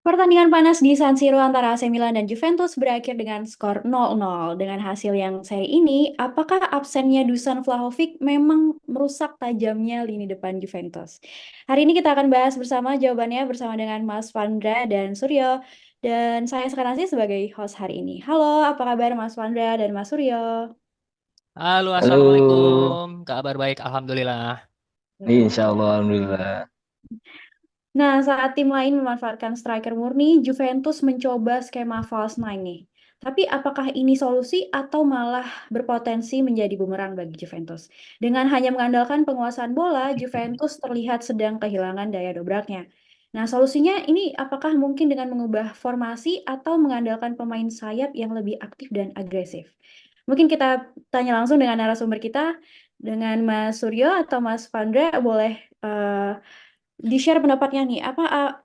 Pertandingan panas di San Siro antara AC Milan dan Juventus berakhir dengan skor 0-0. Dengan hasil yang seri ini, apakah absennya Dusan Vlahovic memang merusak tajamnya lini depan Juventus? Hari ini kita akan bahas bersama jawabannya bersama dengan Mas Vandra dan Suryo. Dan saya sekarang sih sebagai host hari ini. Halo, apa kabar Mas Vandra dan Mas Suryo? Halo, Halo, Assalamualaikum. Kabar baik, Alhamdulillah. Insya Allah, Alhamdulillah. Nah, saat tim lain memanfaatkan striker murni, Juventus mencoba skema false nine nih. Tapi apakah ini solusi atau malah berpotensi menjadi bumerang bagi Juventus? Dengan hanya mengandalkan penguasaan bola, Juventus terlihat sedang kehilangan daya dobraknya. Nah, solusinya ini apakah mungkin dengan mengubah formasi atau mengandalkan pemain sayap yang lebih aktif dan agresif? Mungkin kita tanya langsung dengan narasumber kita, dengan Mas Suryo atau Mas Vandra, boleh di-share pendapatnya nih,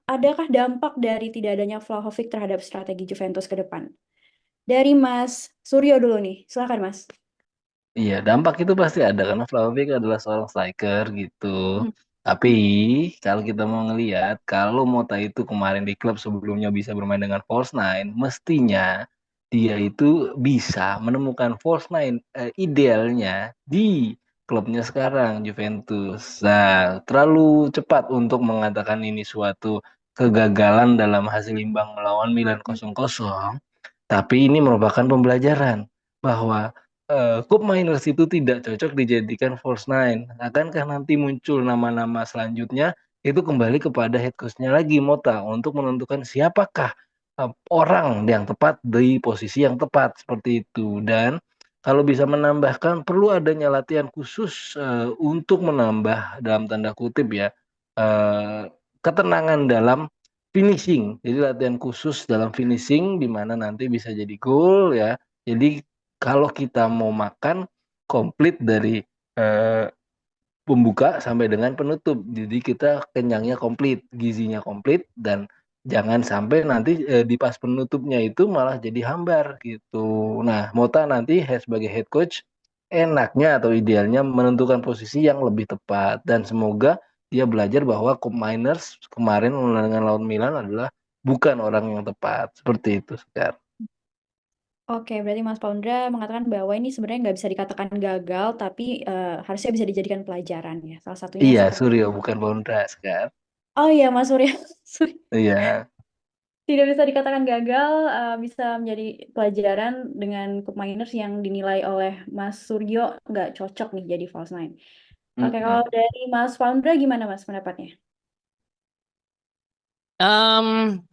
adakah dampak dari tidak adanya Vlahovic terhadap strategi Juventus ke depan? Dari Mas Suryo dulu nih, silakan Mas. Iya, dampak itu pasti ada karena Vlahovic adalah seorang striker gitu. Hmm. Tapi kalau kita mau ngelihat, kalau Mota itu kemarin di klub sebelumnya bisa bermain dengan false nine, mestinya dia itu bisa menemukan false nine idealnya di klubnya sekarang, Juventus. Nah, terlalu cepat untuk mengatakan ini suatu kegagalan dalam hasil imbang melawan Milan 0-0. Tapi ini merupakan pembelajaran bahwa Cup Miners itu tidak cocok dijadikan false nine. Akankah nanti muncul nama-nama selanjutnya itu kembali kepada head coach-nya lagi Mota untuk menentukan siapakah orang yang tepat di posisi yang tepat seperti itu. Dan kalau bisa menambahkan perlu adanya latihan khusus untuk menambah dalam tanda kutip ya eh, ketenangan dalam finishing. Jadi latihan khusus dalam finishing di mana nanti bisa jadi goal ya. Jadi kalau kita mau makan komplit dari eh, pembuka sampai dengan penutup. Jadi kita kenyangnya komplit, gizinya komplit dan jangan sampai nanti di pas penutupnya itu malah jadi hambar gitu. Nah, Mota nanti sebagai head coach enaknya atau idealnya menentukan posisi yang lebih tepat dan semoga dia belajar bahwa Cup Miners kemarin dengan lawan Milan adalah bukan orang yang tepat seperti itu sekarang. Oke, berarti Mas Paundra mengatakan bahwa ini sebenarnya nggak bisa dikatakan gagal, tapi harusnya bisa dijadikan pelajaran ya. Salah satunya Iya, seperti, Suryo bukan Bondra sekarang. oh iya Mas Surya, Iya. tidak bisa dikatakan gagal, bisa menjadi pelajaran dengan Cup Miners yang dinilai oleh Mas Suryo nggak cocok nih jadi false nine. Oke, kalau Mm-mm. dari Mas Paundra gimana Mas pendapatnya?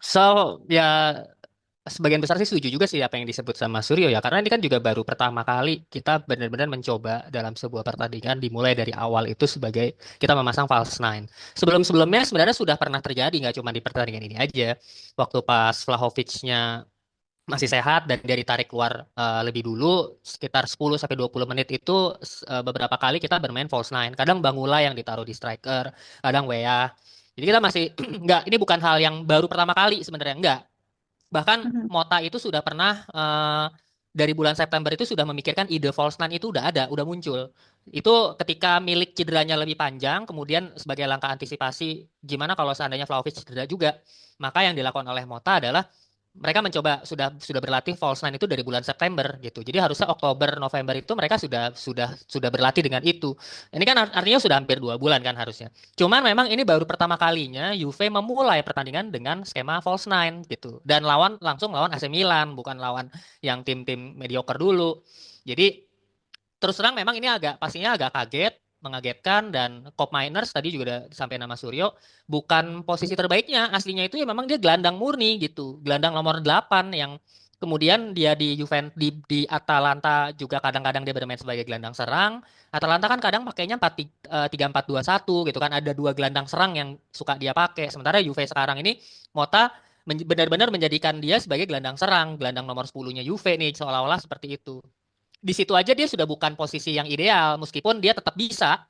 So ya sebagian besar sih setuju juga sih apa yang disebut sama Suryo ya, karena ini kan juga baru pertama kali kita benar-benar mencoba dalam sebuah pertandingan dimulai dari awal itu sebagai kita memasang false nine. Sebelum-sebelumnya sebenarnya sudah pernah terjadi nggak cuma di pertandingan ini aja. Waktu pas Vlahovic-nya masih sehat dan dia ditarik keluar lebih dulu sekitar 10 sampai 20 menit itu beberapa kali kita bermain false nine. Kadang Bangula yang ditaruh di striker, kadang Wea. Jadi kita masih enggak, ini bukan hal yang baru pertama kali sebenarnya, enggak. Bahkan Mhm. Mota itu sudah pernah dari bulan September itu sudah memikirkan ide false nine itu udah ada, udah muncul. Itu ketika Milik cederanya lebih panjang, kemudian sebagai langkah antisipasi gimana kalau seandainya Vlahovic cedera juga, maka yang dilakukan oleh Mota adalah mereka mencoba sudah berlatih false nine itu dari bulan September gitu. Jadi harusnya Oktober November itu mereka sudah berlatih dengan itu. Ini kan artinya sudah hampir 2 bulan kan harusnya. Cuman memang ini baru pertama kalinya Juve memulai pertandingan dengan skema false nine gitu. Dan langsung lawan AC Milan, bukan lawan yang tim-tim mediocre dulu. Jadi terus terang memang ini pastinya agak kaget, mengagetkan dan Cop Miners tadi juga udah sampai nama Suryo bukan posisi terbaiknya. Aslinya itu ya memang dia gelandang murni gitu. Gelandang nomor 8 yang kemudian dia di Juventus di Atalanta juga kadang-kadang dia bermain sebagai gelandang serang. Atalanta kan kadang pakainya 3-4-2-1 gitu kan, ada dua gelandang serang yang suka dia pakai. Sementara Juve sekarang ini Mota benar-benar menjadikan dia sebagai gelandang serang, gelandang nomor 10-nya Juve nih seolah-olah seperti itu. Di situ aja dia sudah bukan posisi yang ideal meskipun dia tetap bisa,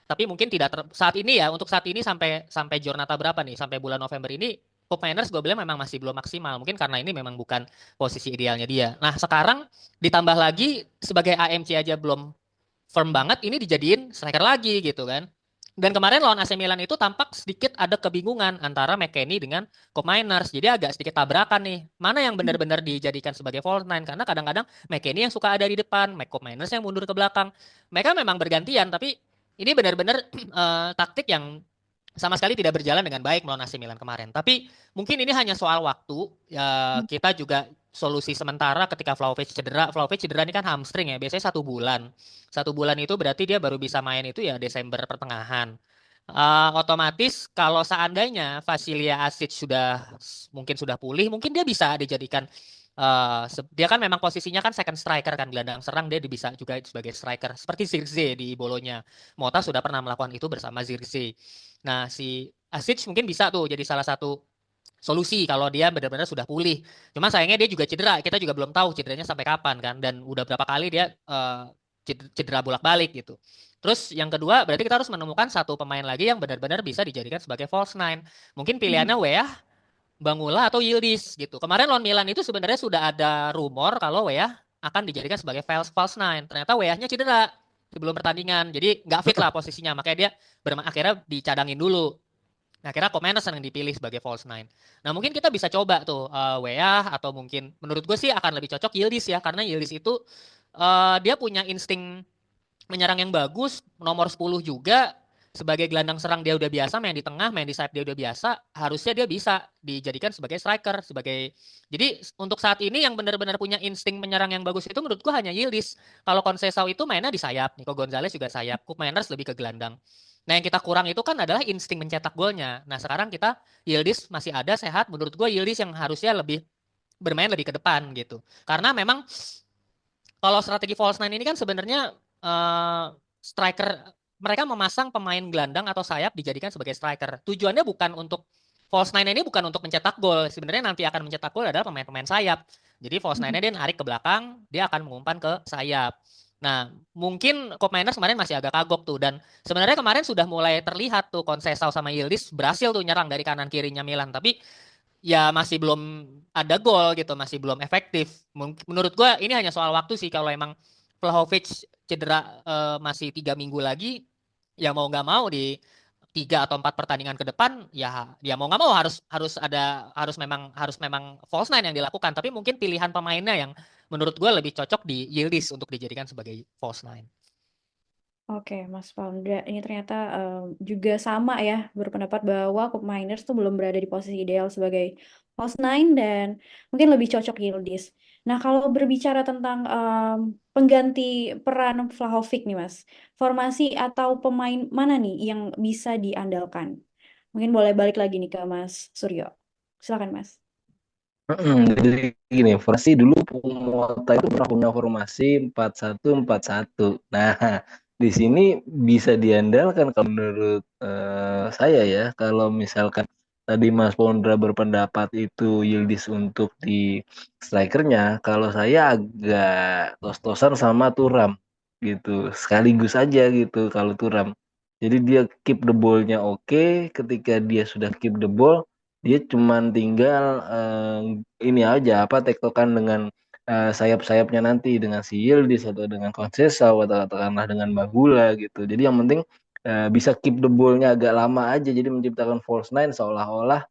tapi mungkin tidak saat ini ya, untuk saat ini sampai sampai Jornata berapa nih, sampai bulan November ini Pop Miners gue bilang memang masih belum maksimal, mungkin karena ini memang bukan posisi idealnya dia. Nah sekarang ditambah lagi sebagai AMC aja belum firm banget, ini dijadiin striker lagi gitu kan. Dan kemarin lawan AC Milan itu tampak sedikit ada kebingungan antara McKennie dengan Koopmeiners. Jadi agak sedikit tabrakan nih. Mana yang benar-benar dijadikan sebagai false nine? Karena kadang-kadang McKennie yang suka ada di depan, Koopmeiners yang mundur ke belakang. Mereka memang bergantian, tapi ini benar-benar taktik yang sama sekali tidak berjalan dengan baik melawan AC Milan kemarin. Tapi mungkin ini hanya soal waktu. Ya, kita juga solusi sementara ketika Vlahovic cedera. Vlahovic cedera ini kan hamstring ya, biasanya 1 bulan. 1 bulan itu berarti dia baru bisa main itu ya Desember pertengahan. Otomatis kalau seandainya Vasilia Asic mungkin sudah pulih, mungkin dia bisa dijadikan dia kan memang posisinya kan second striker kan, gelandang serang, dia bisa juga sebagai striker seperti Zirkzee di Bolonya. Mota sudah pernah melakukan itu bersama Zirkzee. Nah, si Asic mungkin bisa tuh jadi salah satu solusi kalau dia benar-benar sudah pulih. Cuma sayangnya dia juga cedera. Kita juga belum tahu cederanya sampai kapan kan. Dan udah berapa kali dia cedera bolak-balik gitu. Terus yang kedua berarti kita harus menemukan satu pemain lagi yang benar-benar bisa dijadikan sebagai false nine. Mungkin pilihannya Weah, Bangula atau Yildiz gitu. Kemarin lawan Milan itu sebenarnya sudah ada rumor kalau Weah akan dijadikan sebagai false nine. Ternyata Weahnya cedera sebelum pertandingan. Jadi nggak fit lah posisinya. Makanya dia akhirnya dicadangin dulu. Nah, kira Komenes yang dipilih sebagai false nine. Nah, mungkin kita bisa coba tuh Weah atau mungkin menurut gue sih akan lebih cocok Yildiz ya, karena Yildiz itu dia punya insting menyerang yang bagus, nomor 10 juga, sebagai gelandang serang dia udah biasa, main di tengah, main di sayap dia udah biasa, harusnya dia bisa dijadikan sebagai striker, jadi untuk saat ini yang benar-benar punya insting menyerang yang bagus itu menurut gua hanya Yildiz. Kalau Conceição itu mainnya di sayap, Nico Gonzalez juga sayap, Koopmeiners lebih ke gelandang. Nah, yang kita kurang itu kan adalah insting mencetak golnya. Nah, sekarang kita Yildiz masih ada sehat, menurut gua Yildiz yang harusnya lebih bermain lebih ke depan gitu. Karena memang kalau strategi false nine ini kan sebenarnya striker, mereka memasang pemain gelandang atau sayap dijadikan sebagai striker. Tujuannya bukan untuk false nine ini bukan untuk mencetak gol. Sebenarnya nanti akan mencetak gol adalah pemain-pemain sayap. Jadi false nine-nya dia narik ke belakang, dia akan mengumpan ke sayap. Nah, mungkin Koopmeiners kemarin masih agak kagok tuh, dan sebenarnya kemarin sudah mulai terlihat tuh Conceição sama Yildiz berhasil tuh nyerang dari kanan kirinya Milan, tapi ya masih belum ada gol gitu, masih belum efektif. Menurut gue ini hanya soal waktu sih. Kalau emang Vlahovic cedera masih 3 minggu lagi, ya mau nggak mau di 3 atau 4 pertandingan ke depan, ya mau nggak mau harus memang false nine yang dilakukan. Tapi mungkin pilihan pemainnya yang menurut gue lebih cocok di Yildiz untuk dijadikan sebagai false nine. Oke, Mas Paundra, ini ternyata juga sama ya, berpendapat bahwa Koopmeiners tuh belum berada di posisi ideal sebagai false nine dan mungkin lebih cocok Yildiz. Nah, kalau berbicara tentang pengganti peran Vlahovic nih, Mas, formasi atau pemain mana nih yang bisa diandalkan? Mungkin boleh balik lagi nih ke Mas Suryo. Silakan, Mas. Jadi gini, formasi dulu Mota itu pernah punya formasi 4-1-4-1. Nah, di sini bisa diandalkan kalau menurut saya ya, kalau misalkan tadi Mas Pondra berpendapat itu Yildiz untuk di strikernya, kalau saya agak tos-tosan sama Thuram gitu, sekaligus aja gitu kalau Thuram. Jadi dia keep the ball-nya oke, ketika dia sudah keep the ball, dia cuman tinggal ini aja apa tektokan dengan sayap-sayapnya nanti dengan si Yildiz atau dengan Conceição atau katakanlah dengan Bagula gitu. Jadi yang penting bisa keep the ball-nya agak lama aja, jadi menciptakan false nine seolah-olah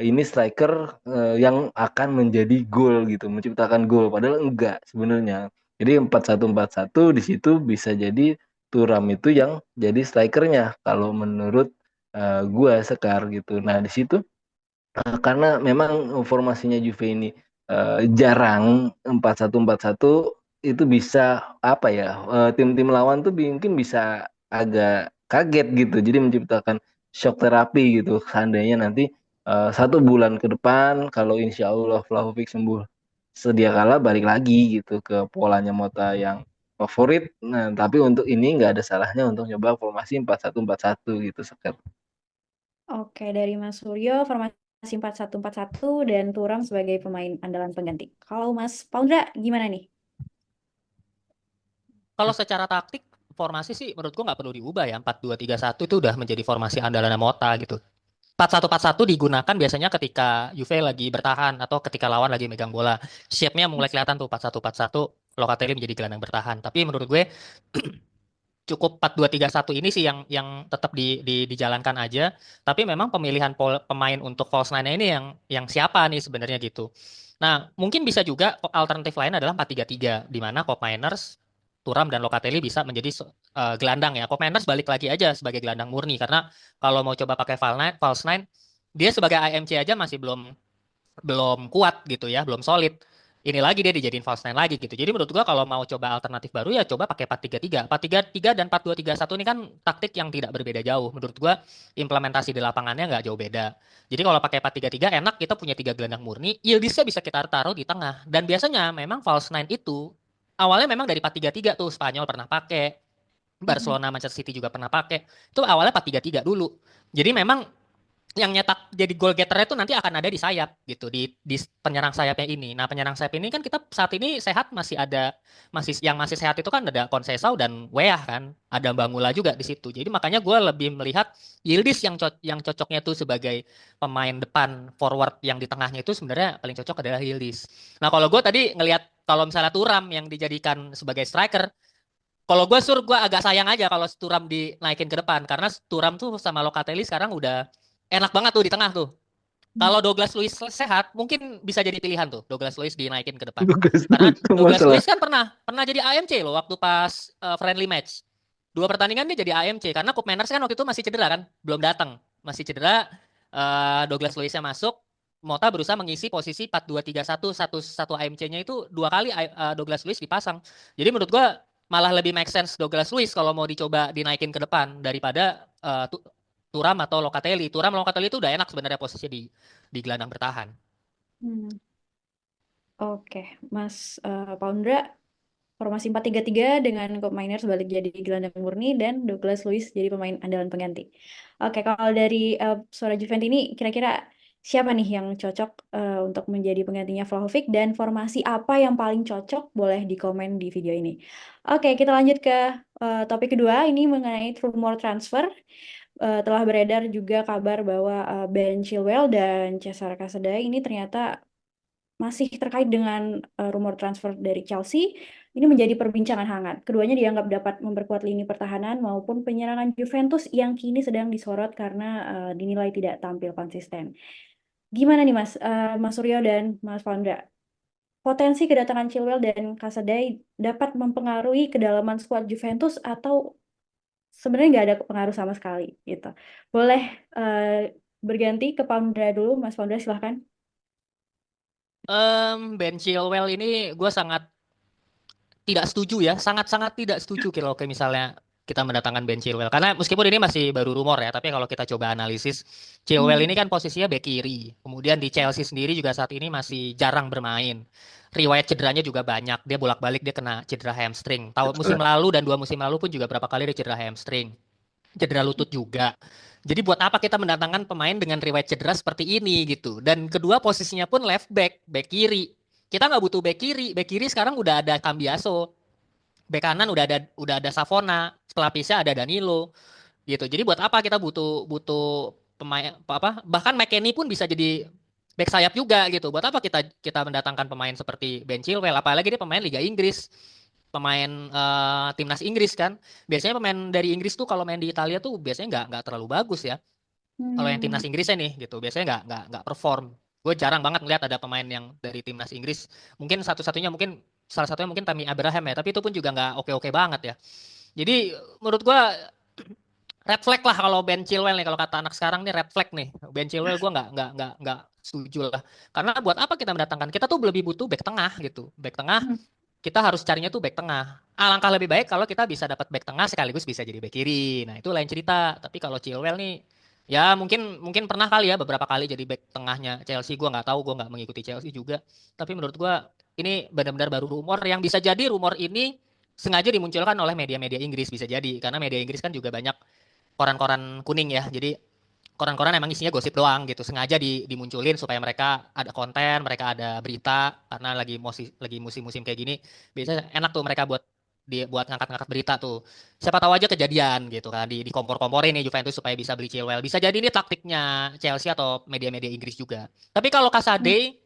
ini striker yang akan menjadi gol gitu, menciptakan gol padahal enggak sebenarnya. Jadi 4-1-4-1 di situ bisa jadi Thuram itu yang jadi strikernya kalau menurut gua Sekar gitu. Nah, di situ karena memang formasinya Juve ini jarang 4-1-4-1 itu bisa apa ya, tim-tim lawan tuh mungkin bisa agak kaget gitu, jadi menciptakan shock terapi gitu seandainya nanti 1 bulan ke depan kalau insya Allah Vlahovic sembuh sedia kala balik lagi gitu ke polanya Mota yang favorit. Nah, tapi untuk ini nggak ada salahnya untuk nyoba formasi 4-1-4-1 gitu sekarang. Oke, dari Mas Suryo, formasi 4-1-4-1 dan Thuram sebagai pemain andalan pengganti. Kalau Mas Paundra, gimana nih? Kalau secara taktik formasi sih menurut gua nggak perlu diubah ya. 4-2-3-1 itu udah menjadi formasi andalan Mota gitu. 4-1-4-1 digunakan biasanya ketika Juve lagi bertahan atau ketika lawan lagi megang bola. Shape-nya mulai kelihatan tuh 4-1-4-1, Locatelli menjadi gelandang bertahan. Tapi menurut gue cukup 4-2-3-1 ini sih yang tetap dijalankan aja. Tapi memang pemilihan pemain untuk false nine ini yang siapa nih sebenarnya gitu. Nah, mungkin bisa juga alternatif lain adalah 4-3-3 di mana Koop Miners, Thuram dan Locatelli bisa menjadi gelandang ya. Koop Miners balik lagi aja sebagai gelandang murni karena kalau mau coba pakai false nine, dia sebagai IMC aja masih belum belum kuat gitu ya, belum solid. Ini lagi dia dijadiin false nine lagi gitu. Jadi menurut gua kalau mau coba alternatif baru ya coba pakai 4-3-3. 4-3-3 dan 4-2-3-1 ini kan taktik yang tidak berbeda jauh. Menurut gua implementasi di lapangannya nggak jauh beda. Jadi kalau pakai 4-3-3 enak kita punya tiga gelandang murni, Yildiz bisa kita taruh di tengah. Dan biasanya memang false nine itu awalnya memang dari 4-3-3 tuh Spanyol pernah pakai, Mm-mm. Barcelona, Manchester City juga pernah pakai. Itu awalnya 4-3-3 dulu. Jadi memang yang nyetak jadi goal getternya itu nanti akan ada di sayap gitu di penyerang sayapnya ini. Nah, penyerang sayap ini kan kita saat ini sehat masih ada masih sehat itu kan ada Conceição dan Weah kan. Ada Bangula juga di situ. Jadi makanya gue lebih melihat Yildiz yang cocoknya tuh sebagai pemain depan forward yang di tengahnya itu sebenarnya paling cocok adalah Yildiz. Nah, kalau gue tadi ngelihat kalau misalnya Thuram yang dijadikan sebagai striker, kalau gue agak sayang aja kalau Thuram dinaikin ke depan karena Thuram tuh sama Locatelli sekarang udah enak banget tuh di tengah tuh. Kalau Douglas Luiz sehat, mungkin bisa jadi pilihan tuh Douglas Luiz dinaikin ke depan. Tugas Karena itu Douglas masalah. Luiz kan pernah pernah jadi AMC loh waktu pas friendly match. Dua pertandingan dia jadi AMC karena Koop Meiners kan waktu itu masih cedera kan, belum datang, masih cedera. Douglas Luiznya masuk, Mota berusaha mengisi posisi 4-2-3-1 satu AMC-nya itu dua kali Douglas Luiz dipasang. Jadi menurut gua malah lebih make sense Douglas Luiz kalau mau dicoba dinaikin ke depan daripada Thuram atau Locatelli. Thuram Locatelli itu udah enak sebenarnya posisinya di gelandang bertahan. Hmm. Oke, Mas Paundra, formasi 4-3-3 dengan Koop Miners balik jadi gelandang murni dan Douglas Luiz jadi pemain andalan pengganti. Oke, kalau dari suara Juventus ini kira-kira siapa nih yang cocok untuk menjadi penggantinya Vlahovic dan formasi apa yang paling cocok boleh dikomen di video ini. Oke, kita lanjut ke topik kedua ini mengenai rumor transfer. Telah beredar juga kabar bahwa Ben Chilwell dan Cesar Casadei ini ternyata masih terkait dengan rumor transfer dari Chelsea, ini menjadi perbincangan hangat. Keduanya dianggap dapat memperkuat lini pertahanan maupun penyerangan Juventus yang kini sedang disorot karena dinilai tidak tampil konsisten. Gimana nih Mas, Mas Suryo dan Mas Fanda? Potensi kedatangan Chilwell dan Casadei dapat mempengaruhi kedalaman skuad Juventus atau sebenarnya nggak ada pengaruh sama sekali gitu. Boleh berganti ke Fanda dulu, Mas Fanda silahkan. Ben Chilwell ini gue sangat tidak setuju ya, sangat-sangat tidak setuju kalau kayak misalnya kita mendatangkan Ben Chilwell. Karena meskipun ini masih baru rumor ya, tapi kalau kita coba analisis, Chilwell Hmm. ini kan posisinya bek kiri. Kemudian di Chelsea sendiri juga saat ini masih jarang bermain. Riwayat cederanya juga banyak. Dia bolak-balik dia kena cedera hamstring. Tahun musim lalu dan 2 musim lalu pun juga berapa kali dia cedera hamstring. Cedera lutut juga. Jadi buat apa kita mendatangkan pemain dengan riwayat cedera seperti ini gitu. Dan kedua posisinya pun left back, back kiri. Kita nggak butuh back kiri. Back kiri sekarang udah ada Cambiaso. Bek kanan udah ada Savona, pelapisnya ada Danilo gitu. Jadi buat apa kita butuh butuh pemain apa bahkan McKennie pun bisa jadi back sayap juga gitu. Buat apa kita kita mendatangkan pemain seperti Ben Chilwell apalagi dia pemain Liga Inggris, pemain timnas Inggris kan. Biasanya pemain dari Inggris tuh kalau main di Italia tuh biasanya nggak terlalu bagus ya. Kalau yang Hmm. timnas Inggrisnya nih gitu, biasanya nggak perform. Gue jarang banget ngeliat ada pemain yang dari timnas Inggris. Mungkin satu-satunya mungkin salah satunya mungkin Tammy Abraham ya, tapi itu pun juga nggak oke-oke banget ya. Jadi menurut gue red flag lah kalau Ben Chilwell nih kalau kata anak sekarang nih red flag nih. Ben Chilwell gue nggak setuju lah. Karena buat apa kita mendatangkan? Kita tuh lebih butuh back tengah gitu. Back tengah Hmm. kita harus carinya tuh back tengah. Alangkah lebih baik kalau kita bisa dapat back tengah sekaligus bisa jadi back kiri. Nah, itu lain cerita. Tapi kalau Chilwell nih ya mungkin mungkin pernah kali ya beberapa kali jadi back tengahnya Chelsea. Gua nggak tahu, gua nggak mengikuti Chelsea juga. Tapi menurut gua ini benar-benar baru rumor yang bisa jadi rumor ini sengaja dimunculkan oleh media-media Inggris bisa jadi karena media Inggris kan juga banyak koran-koran kuning ya. Jadi koran-koran emang isinya gosip doang gitu. Sengaja dimunculin supaya mereka ada konten, mereka ada berita karena lagi musim-musim kayak gini. Biasanya enak tuh mereka buat ngangkat-ngangkat berita tuh. Siapa tahu aja kejadian gitu kan di kompor-komporin nih Juventus supaya bisa beli Chilwell. Bisa jadi ini taktiknya Chelsea atau media-media Inggris juga. Tapi kalau Casade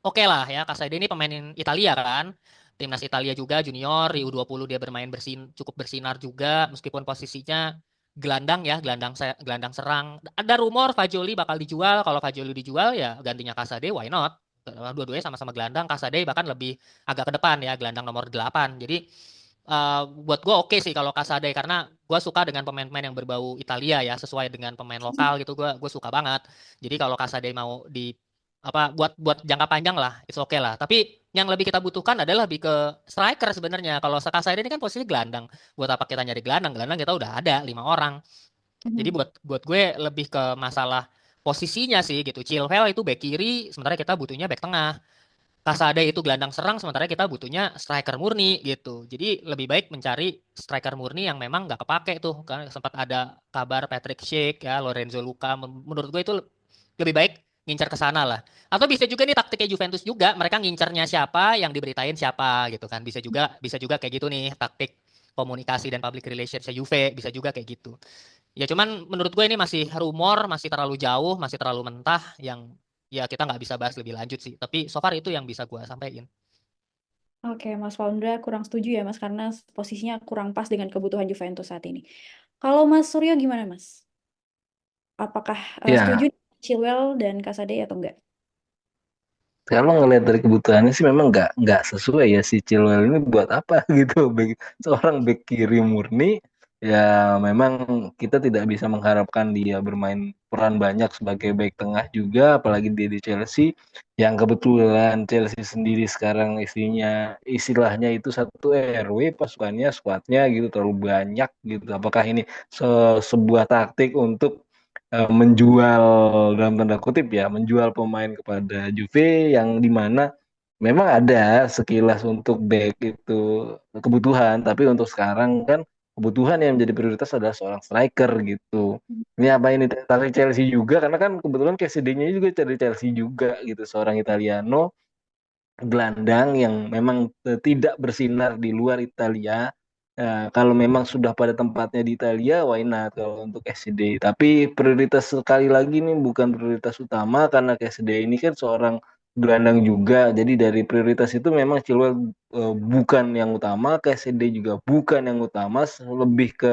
oke lah ya, Casade ini pemain Italia kan. timnas Italia juga junior di U20 dia bermain cukup bersinar juga meskipun posisinya gelandang ya, gelandang serang. Ada rumor Fagioli bakal dijual. Kalau Fagioli dijual ya gantinya Casade, why not? Dua-duanya sama-sama gelandang, Casade bahkan lebih agak ke depan ya, gelandang nomor 8. Jadi buat gue oke sih kalau Casade karena gue suka dengan pemain-pemain yang berbau Italia ya, sesuai dengan pemain lokal gitu, gue suka banget. Jadi kalau Casade mau di apa buat buat jangka panjang lah, it's okay lah. Tapi yang lebih kita butuhkan adalah lebih ke striker sebenarnya. Kalau Casade ini kan posisi gelandang. Buat apa kita nyari gelandang? Gelandang kita udah ada 5 orang. Jadi Mhm. buat buat gue lebih ke masalah posisinya sih gitu. Chilwell itu back kiri, sementara kita butuhnya back tengah. Kasade itu gelandang serang, sementara kita butuhnya striker murni gitu. Jadi lebih baik mencari striker murni yang memang nggak kepake tuh. Kan sempat ada kabar Patrick Schick ya, Lorenzo Luca. Menurut gue itu lebih baik ngincar ke sana lah. Atau bisa juga nih taktiknya Juventus juga, mereka ngincarnya siapa, yang diberitain siapa gitu kan. Bisa juga kayak gitu nih taktik komunikasi dan public relationsnya Juve, bisa juga kayak gitu. Ya cuman menurut gue ini masih rumor, masih terlalu jauh, masih terlalu mentah yang ya kita nggak bisa bahas lebih lanjut sih. Tapi so far itu yang bisa gue sampaikan. Oke, Mas Faundra kurang setuju ya, Mas, karena posisinya kurang pas dengan kebutuhan Juventus saat ini. Kalau Mas Suryo gimana, Mas? Apakah setuju Ya, dengan Chilwell dan Kasade atau enggak? kalau ngelihat dari kebutuhannya sih memang nggak sesuai ya si Chilwell ini buat apa gitu. Seorang bek kiri murni ya memang kita tidak bisa mengharapkan dia bermain peran banyak sebagai bek tengah juga apalagi dia di Chelsea yang kebetulan Chelsea sendiri sekarang istilahnya itu satu RW pasukannya skuadnya gitu terlalu banyak gitu. Apakah ini sebuah taktik untuk menjual dalam tanda kutip ya, menjual pemain kepada Juve yang dimana memang ada sekilas untuk back itu kebutuhan, tapi untuk sekarang kan kebutuhan yang menjadi prioritas adalah seorang striker gitu. Ini apa ini dari Chelsea juga karena kan kebetulan KCD-nya juga dari Chelsea juga gitu, seorang Italiano gelandang yang memang tidak bersinar di luar Italia. Kalau memang sudah pada tempatnya di Italia, why not kalau untuk KCD. Tapi prioritas sekali lagi nih bukan prioritas utama karena KCD ini kan seorang gelandang juga. Jadi dari prioritas itu memang Chilwell bukan yang utama, KCD juga bukan yang utama. Lebih ke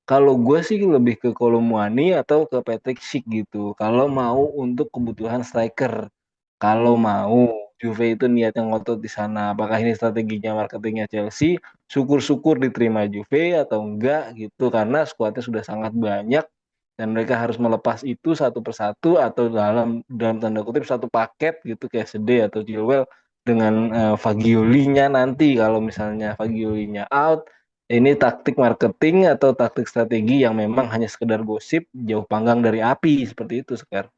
kalau gue sih lebih ke Kolomwani atau ke Patrick Schick gitu. Kalau mau untuk kebutuhan striker. Kalau Hmm. mau Juve itu niatnya ngotot di sana. Apakah ini strateginya marketingnya Chelsea? Syukur-syukur diterima Juve atau enggak gitu karena skuadnya sudah sangat banyak dan mereka harus melepas itu satu persatu atau dalam tanda kutip satu paket gitu kayak Sede atau Chilwell dengan Fagiolinya nanti kalau misalnya Fagiolinya out ini taktik marketing atau taktik strategi yang memang hanya sekedar gosip jauh panggang dari api seperti itu sekarang.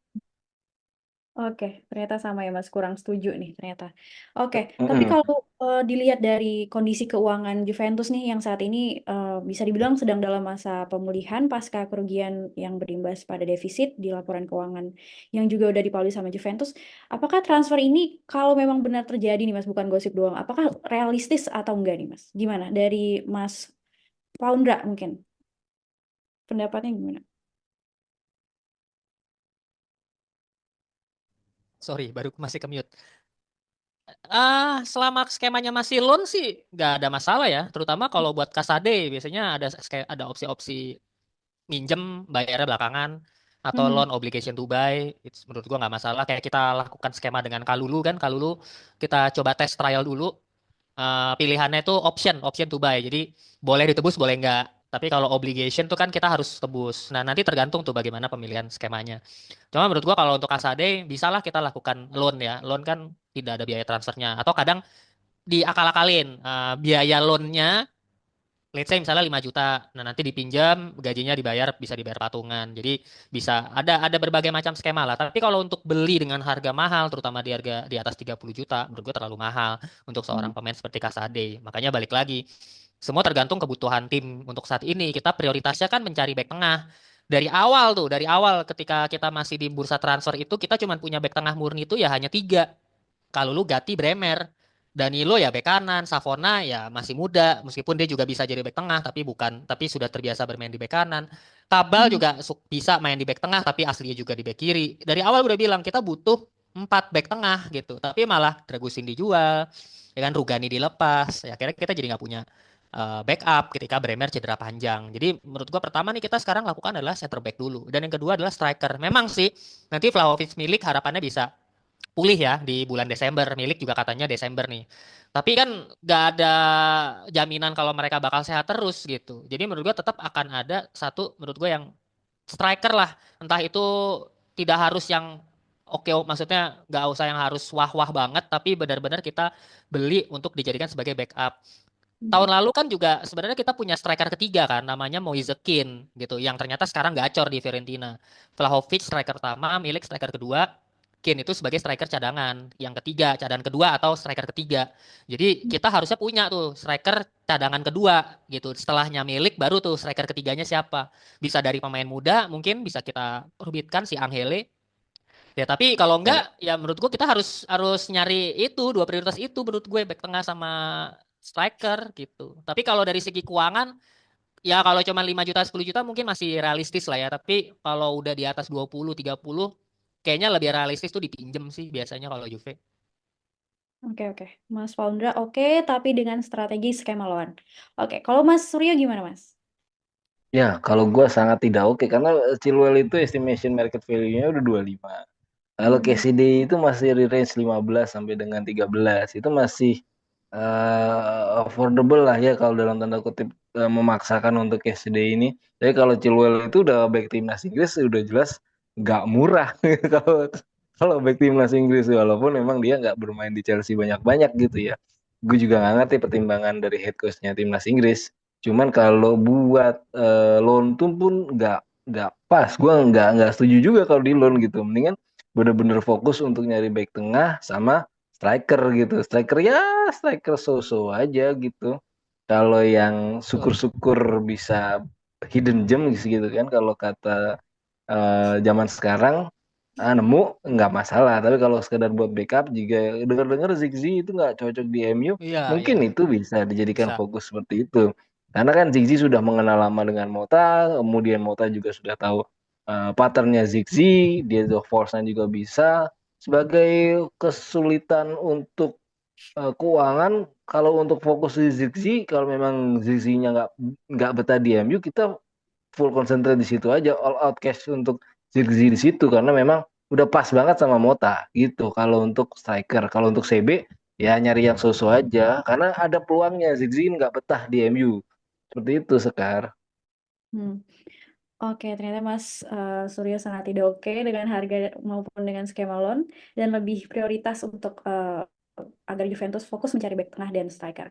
Oke, ternyata sama ya Mas, kurang setuju nih ternyata. Oke, tapi Mm-mm. kalau dilihat dari kondisi keuangan Juventus nih yang saat ini bisa dibilang sedang dalam masa pemulihan pasca kerugian yang berimbas pada defisit di laporan keuangan yang juga udah dipublish sama Juventus, apakah transfer ini kalau memang benar terjadi nih Mas, bukan gosip doang, apakah realistis atau enggak nih Mas? Gimana dari Mas Paundra mungkin pendapatnya gimana? Sorry, baru masih ke mute. Selama skemanya masih loan sih nggak ada masalah ya. Terutama kalau buat Kasade biasanya ada opsi-opsi minjem bayarnya belakangan atau Mhm. loan obligation to buy. Menurut gua nggak masalah. Kayak kita lakukan skema dengan Kalulu kan. Kalulu kita coba tes trial dulu. Pilihannya itu option to buy. Jadi boleh ditebus, boleh enggak. Tapi kalau obligation tuh kan kita harus tebus. Nah, nanti tergantung tuh bagaimana pemilihan skemanya. Cuma menurut gua kalau untuk Kasade bisalah kita lakukan loan ya. Loan kan tidak ada biaya transfernya. Atau kadang diakal-akalin biaya loannya let's say misalnya 5 juta. Nah, nanti dipinjam, gajinya bisa dibayar patungan. Jadi bisa ada berbagai macam skema lah. Tapi kalau untuk beli dengan harga mahal, terutama di harga di atas 30 juta, menurut gue terlalu mahal untuk seorang pemain seperti Kasade. Makanya balik lagi, semua tergantung kebutuhan tim untuk saat ini. Kita prioritasnya kan mencari back tengah. Dari awal ketika kita masih di bursa transfer itu kita cuma punya back tengah murni itu ya hanya tiga. Kalau lu Gatti Bremer, Danilo ya bek kanan, Savona ya masih muda, meskipun dia juga bisa jadi bek tengah, tapi sudah terbiasa bermain di bek kanan. Tabal Mhm. juga bisa main di bek tengah, tapi aslinya juga di bek kiri. Dari awal udah bilang kita butuh 4 back tengah gitu. Tapi malah Dragusin dijual, ya kan Rugani dilepas. Ya akhirnya kita jadi nggak punya backup ketika Bremer cedera panjang. Jadi menurut gua pertama nih kita sekarang lakukan adalah center back dulu. Dan yang kedua adalah striker. Memang sih nanti Vlahovic Milik harapannya bisa pulih ya di bulan Desember. Milik juga katanya Desember nih. Tapi kan nggak ada jaminan kalau mereka bakal sehat terus gitu. Jadi menurut gua tetap akan ada satu menurut gua yang striker lah. Entah itu tidak harus yang oke, maksudnya nggak usah yang harus wah-wah banget, tapi benar-benar kita beli untuk dijadikan sebagai backup. Tahun Hmm. lalu kan juga sebenarnya kita punya striker ketiga kan, namanya Moise Kean gitu, yang ternyata sekarang gacor di Fiorentina. Vlahovic striker pertama, Milik striker kedua, Kean itu sebagai striker cadangan, yang ketiga, cadangan kedua atau striker ketiga. Jadi kita harusnya punya tuh striker cadangan kedua gitu. Setelahnya Milik baru tuh striker ketiganya siapa? Bisa dari pemain muda, mungkin bisa kita orbitkan si Angele. Ya tapi kalau Ya, enggak, ya menurut gua kita harus harus nyari itu dua prioritas itu menurut gue back tengah sama striker gitu. Tapi kalau dari segi keuangan, ya kalau cuma 5 juta 10 juta mungkin masih realistis lah ya. Tapi kalau udah di atas 20 30 kayaknya lebih realistis tuh dipinjem sih biasanya kalau Juve. Oke, oke. Mas Faundra, oke, tapi dengan strategi skema lawan. Oke, kalau Mas Suryo gimana, Mas? ya kalau gue sangat tidak oke karena Chilwell itu estimation market value-nya udah 25. Kalau Hmm. KCD itu masih di range 15 sampai dengan 13. Itu masih affordable lah ya kalau dalam tanda kutip memaksakan untuk KCD ini. Tapi kalau Chilwell itu udah back timnas Inggris udah jelas nggak murah kalau kalau back timnas Inggris walaupun memang dia nggak bermain di Chelsea banyak-banyak gitu ya. Gue juga nggak ngerti pertimbangan dari head coach-nya timnas Inggris. Cuman kalau buat loan tuh pun nggak pas. Gue nggak setuju juga kalau di loan gitu. Mendingan bener-bener fokus untuk nyari back tengah sama striker gitu. Striker ya striker so-so aja gitu. Kalau yang Betul. syukur-syukur bisa hidden gem gitu kan kalau kata zaman sekarang nemu nggak masalah. Tapi kalau sekedar buat backup jika dengar-dengar Zigzi itu nggak cocok di MU, Iya, mungkin iya, itu bisa dijadikan bisa. fokus seperti itu. Karena kan Zigzi sudah mengenal lama dengan Mota, kemudian Mota juga sudah tahu patternnya Zigzi, dia Force juga bisa. Sebagai kesulitan untuk keuangan, kalau untuk fokus di Zigzi, kalau memang Zigzi-nya nggak betah di MU, kita full konsentrasi di situ aja, all out cash untuk Zirkzee di situ karena memang udah pas banget sama Mota gitu. Kalau untuk striker, kalau untuk CB ya nyari yang so-so aja karena ada peluangnya Zirkzee nggak betah di MU. Seperti itu Sekar. Hmm. Oke, ternyata Mas Suryo sangat tidak oke dengan harga maupun dengan skema loan dan lebih prioritas untuk agar Juventus fokus mencari bek tengah dan striker.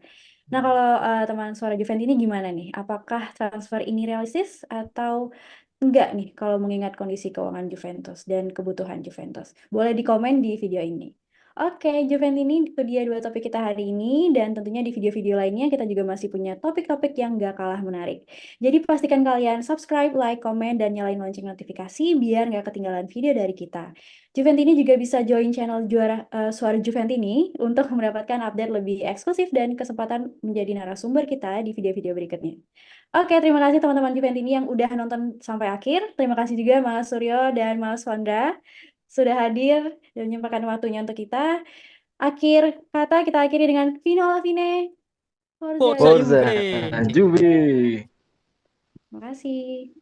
Nah, kalau teman suara Juventus ini gimana nih? Apakah transfer ini realistis atau enggak nih kalau mengingat kondisi keuangan Juventus dan kebutuhan Juventus? Boleh dikomen di video ini. Oke, Juventus ini itu dia dua topik kita hari ini dan tentunya di video-video lainnya kita juga masih punya topik-topik yang gak kalah menarik. Jadi pastikan kalian subscribe, like, komen, dan nyalain lonceng notifikasi biar nggak ketinggalan video dari kita. Juventini juga bisa join channel Suara Juventini untuk mendapatkan update lebih eksklusif dan kesempatan menjadi narasumber kita di video-video berikutnya. Oke, terima kasih teman-teman Juventini yang udah nonton sampai akhir. Terima kasih juga Mas Suryo dan Mas Wandra sudah hadir dan menyempatkan waktunya untuk kita. Akhir kata kita akhiri dengan Vino Lavine, Forza Forza Forza Juve. Juve. Juve. Terima kasih.